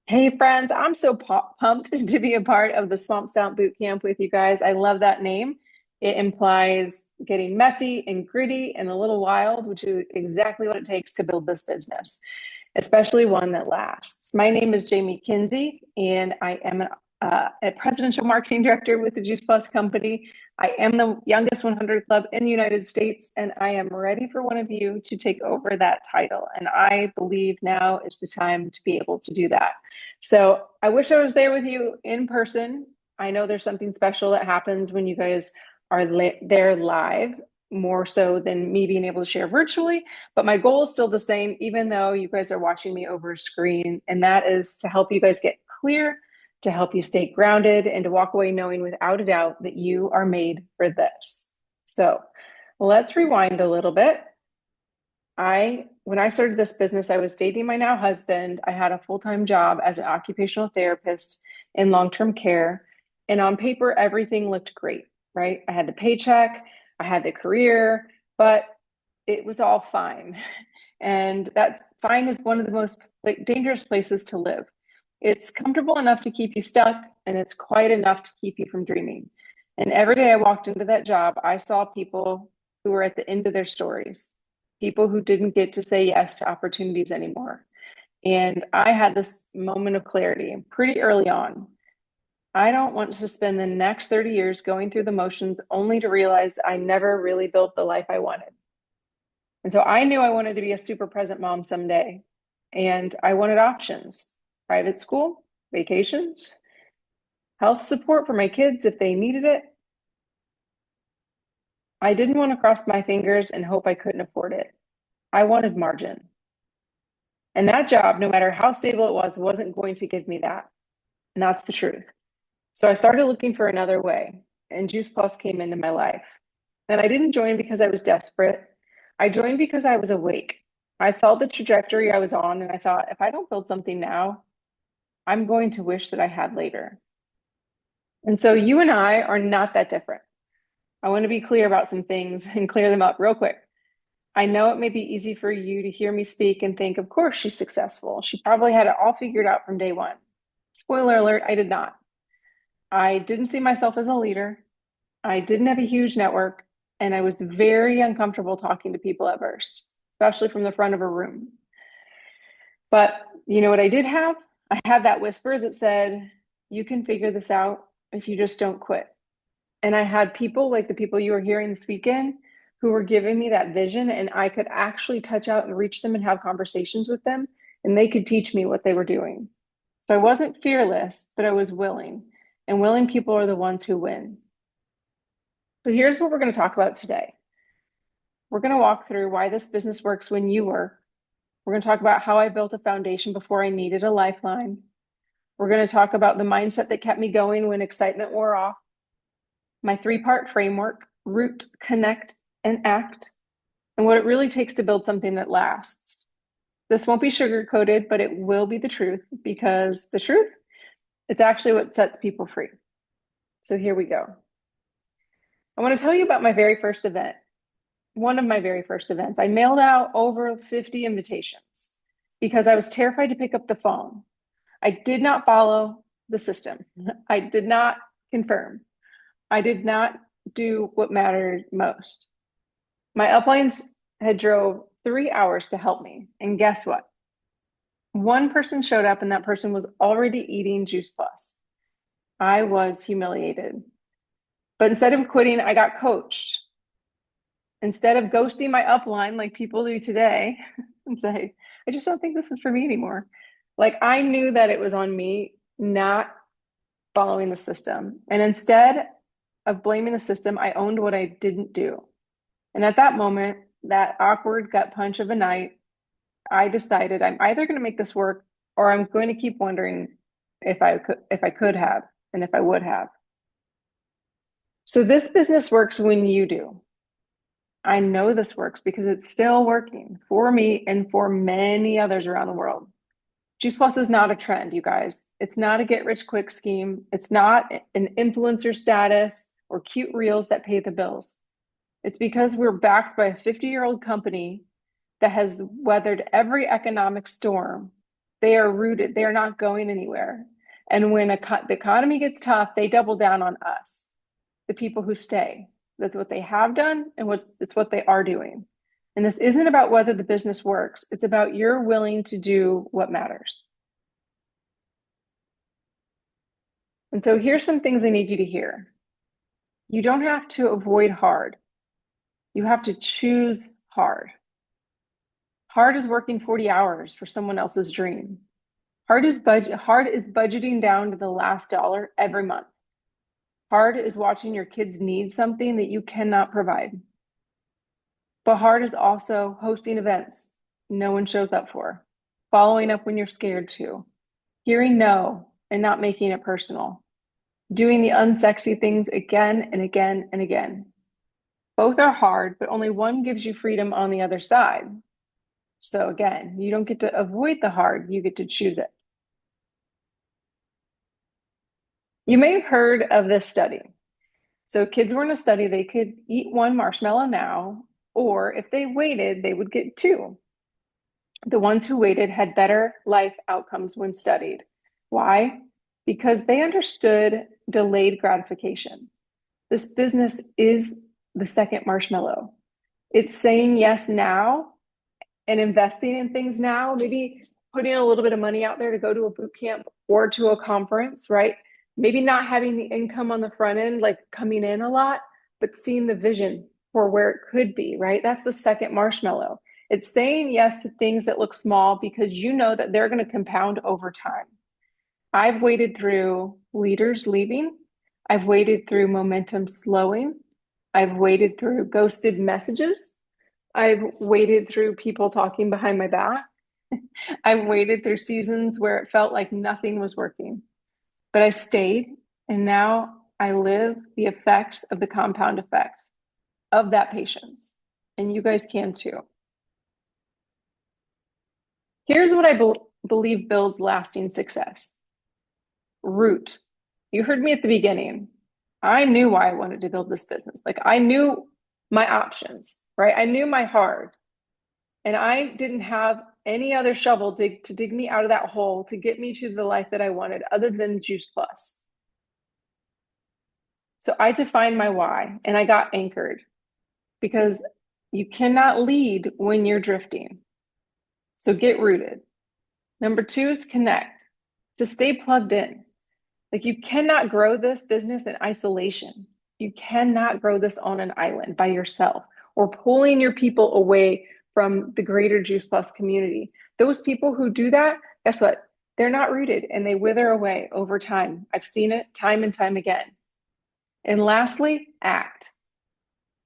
Hey friends, I'm so pumped to be a part of the Swamp Stomp Bootcamp with you guys. I love that name. It implies getting messy and gritty and a little wild, which is exactly what it takes to build this business, especially one that lasts. My name is Jamie Kuenzie, and I am a presidential marketing director with the Juice Plus company. I am the youngest 100 club in the United States, and I am ready for one of you to take over that title. And I believe now is the time to be able to do that. So I wish I was there with you in person. I know there's something special that happens when you guys are there live, more so than me being able to share virtually. But my goal is still the same, even though you guys are watching me over a screen, and that is to help you guys get clear, to help you stay grounded, and to walk away knowing without a doubt that you are made for this. So let's rewind a little bit. When I started this business, I was dating my now husband. I had a full-time job as an occupational therapist in long-term care. And on paper, everything looked great, right? I had the paycheck, I had the career, but it was all fine. And that fine is one of the most dangerous places to live. It's comfortable enough to keep you stuck, and it's quiet enough to keep you from dreaming. And every day I walked into that job, I saw people who were at the end of their stories, people who didn't get to say yes to opportunities anymore. And I had this moment of clarity pretty early on. I don't want to spend the next 30 years going through the motions only to realize I never really built the life I wanted. And so I knew I wanted to be a super present mom someday. And I wanted options, private school, vacations, health support for my kids if they needed it. I didn't want to cross my fingers and hope I couldn't afford it. I wanted margin. And that job, no matter how stable it was, wasn't going to give me that. And that's the truth. So I started looking for another way, and Juice Plus came into my life. And I didn't join because I was desperate. I joined because I was awake. I saw the trajectory I was on, and I thought, if I don't build something now, I'm going to wish that I had later. And so you and I are not that different. I want to be clear about some things and clear them up real quick. I know it may be easy for you to hear me speak and think, of course, she's successful. She probably had it all figured out from day one. Spoiler alert, I did not. I didn't see myself as a leader. I didn't have a huge network, and I was very uncomfortable talking to people at first, especially from the front of a room. But you know what I did have? I had that whisper that said, you can figure this out if you just don't quit. And I had people like the people you were hearing this weekend who were giving me that vision, and I could actually touch out and reach them and have conversations with them, and they could teach me what they were doing. So I wasn't fearless, but I was willing. And willing people are the ones who win. So here's what we're going to talk about today. We're going to walk through why this business works when you work. We're going to talk about how I built a foundation before I needed a lifeline. We're going to talk about the mindset that kept me going when excitement wore off, my three-part framework, root, connect, and act, and what it really takes to build something that lasts. This won't be sugar-coated, but it will be the truth, because the truth, it's actually what sets people free. So here we go. I want to tell you about my very first event. One of my very first events. I mailed out over 50 invitations because I was terrified to pick up the phone. I did not follow the system. I did not confirm. I did not do what mattered most. My uplines had drove 3 hours to help me. And guess what? One person showed up, and that person was already eating Juice Plus. I was humiliated. But instead of quitting, I got coached. Instead of ghosting my upline like people do today and say, I just don't think this is for me anymore. Like, I knew that it was on me not following the system. And instead of blaming the system, I owned what I didn't do. And at that moment, that awkward gut punch of a night, I decided I'm either going to make this work, or I'm going to keep wondering if I could have, and if I would have. So this business works when you do. I know this works because it's still working for me and for many others around the world. Juice Plus is not a trend, you guys. It's not a get rich quick scheme. It's not an influencer status or cute reels that pay the bills. It's because we're backed by a 50-year-old company that has weathered every economic storm They are rooted. They are not going anywhere. And when the economy gets tough, they double down on us, the people who stay. That's what they have done, and it's what they are doing. And this isn't about whether the business works. It's about you're willing to do what matters. And so here's some things I need you to hear. You don't have to avoid hard. You have to choose hard. Hard is working 40 hours for someone else's dream. Hard is budgeting down to the last dollar every month. Hard is watching your kids need something that you cannot provide. But hard is also hosting events no one shows up for, following up when you're scared to, hearing no and not making it personal, doing the unsexy things again and again and again. Both are hard, but only one gives you freedom on the other side. So again, you don't get to avoid the hard, you get to choose it. You may have heard of this study. So kids were in a study, they could eat one marshmallow now, or if they waited, they would get two. The ones who waited had better life outcomes when studied. Why? Because they understood delayed gratification. This business is the second marshmallow. It's saying yes now and investing in things now, maybe putting a little bit of money out there to go to a boot camp or to a conference, right? Maybe not having the income on the front end, like coming in a lot, but seeing the vision for where it could be, right? That's the second marshmallow. It's saying yes to things that look small because you know that they're going to compound over time. I've waded through leaders leaving. I've waded through momentum slowing. I've waded through ghosted messages. I've waded through people talking behind my back. I've waded through seasons where it felt like nothing was working, but I stayed, and now I live the effects of the compound effects of that patience. And you guys can too. Here's what I believe builds lasting success. Root. You heard me at the beginning. I knew why I wanted to build this business. Like I knew my options, right? I knew my hard. And I didn't have any other shovel to dig me out of that hole to get me to the life that I wanted other than Juice Plus. So I defined my why and I got anchored because you cannot lead when you're drifting. So get rooted. Number two is connect, to stay plugged in. Like you cannot grow this business in isolation. You cannot grow this on an island by yourself or pulling your people away from the greater Juice Plus community. Those people who do that, guess what? They're not rooted and they wither away over time. I've seen it time and time again. And lastly, act.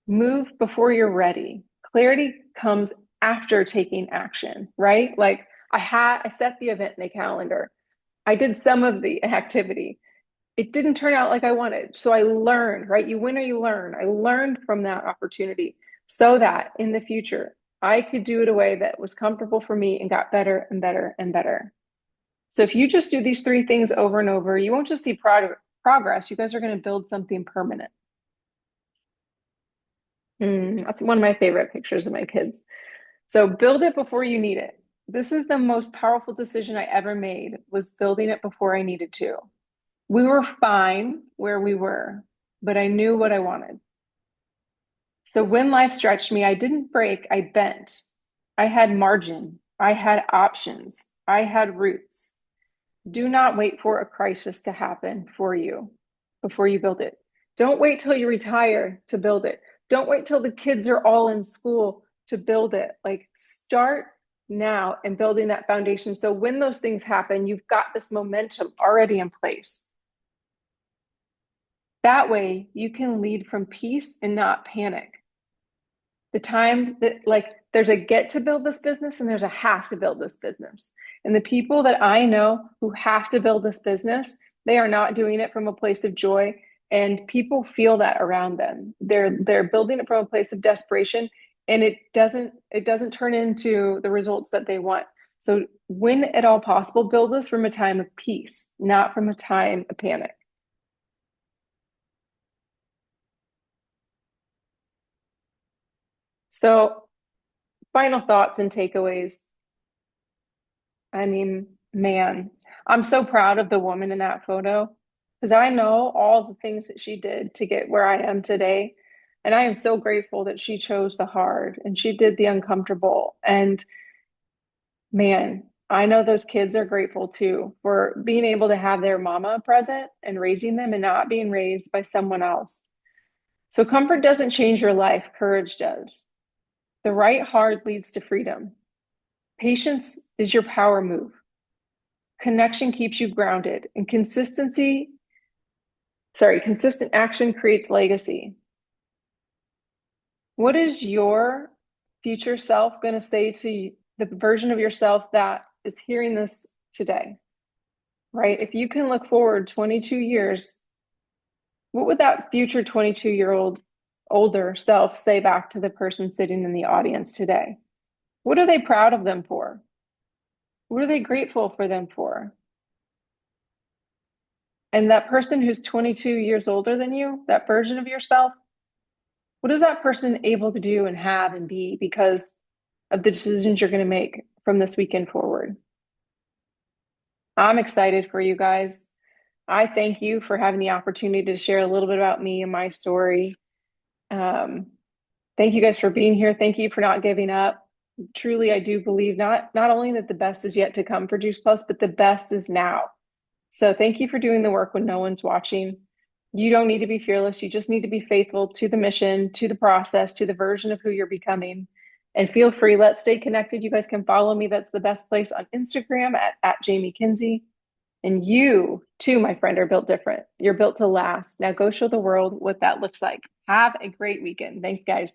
Move before you're ready. Clarity comes after taking action, right? Like I set the event in the calendar. I did some of the activity. It didn't turn out like I wanted. So I learned, right? You win or you learn. I learned from that opportunity so that in the future, I could do it a way that was comfortable for me and got better and better and better. So if you just do these three things over and over, you won't just see progress. You guys are going to build something permanent. That's one of my favorite pictures of my kids. So build it before you need it. This is the most powerful decision I ever made, was building it before I needed to. We were fine where we were, but I knew what I wanted. So when life stretched me, I didn't break, I bent. I had margin. I had options. I had roots. Do not wait for a crisis to happen for you before you build it. Don't wait till you retire to build it. Don't wait till the kids are all in school to build it. Like start now and building that foundation. So when those things happen, you've got this momentum already in place. That way you can lead from peace and not panic. The times that like there's a get to build this business and there's a have to build this business. And the people that I know who have to build this business, they are not doing it from a place of joy. And people feel that around them. They're building it from a place of desperation, and it doesn't turn into the results that they want. So when at all possible, build this from a time of peace, not from a time of panic. So final thoughts and takeaways. I mean, Man, I'm so proud of the woman in that photo because I know all the things that she did to get where I am today. And I am so grateful that she chose the hard and she did the uncomfortable. And man, I know those kids are grateful too for being able to have their mama present and raising them and not being raised by someone else. So comfort doesn't change your life, courage does. The right hard leads to freedom. Patience is your power move. Connection keeps you grounded, and consistent action creates legacy. What is your future self going to say to the version of yourself that is hearing this today? Right? If you can look forward 22 years, what would that future 22-year-old older self say back to the person sitting in the audience today? What are they proud of them for? What are they grateful for them for? And that person who's 22 years older than you, that version of yourself, what is that person able to do and have and be because of the decisions you're going to make from this weekend forward? I'm excited for you guys. I thank you for having the opportunity to share a little bit about me and my story. Um, Thank you guys for being here. Thank you for not giving up. Truly, I do believe not only that the best is yet to come for Juice Plus, but the best is now. So thank you for doing the work when no one's watching. You don't need to be fearless. You just need to be faithful to the mission, to the process, to the version of who you're becoming. And feel free, let's stay connected. You guys can follow me. That's the best place on Instagram at Jamie Kinsey. And you too, my friend, are built different. You're built to last. Now go show the world what that looks like. Have a great weekend. Thanks, guys.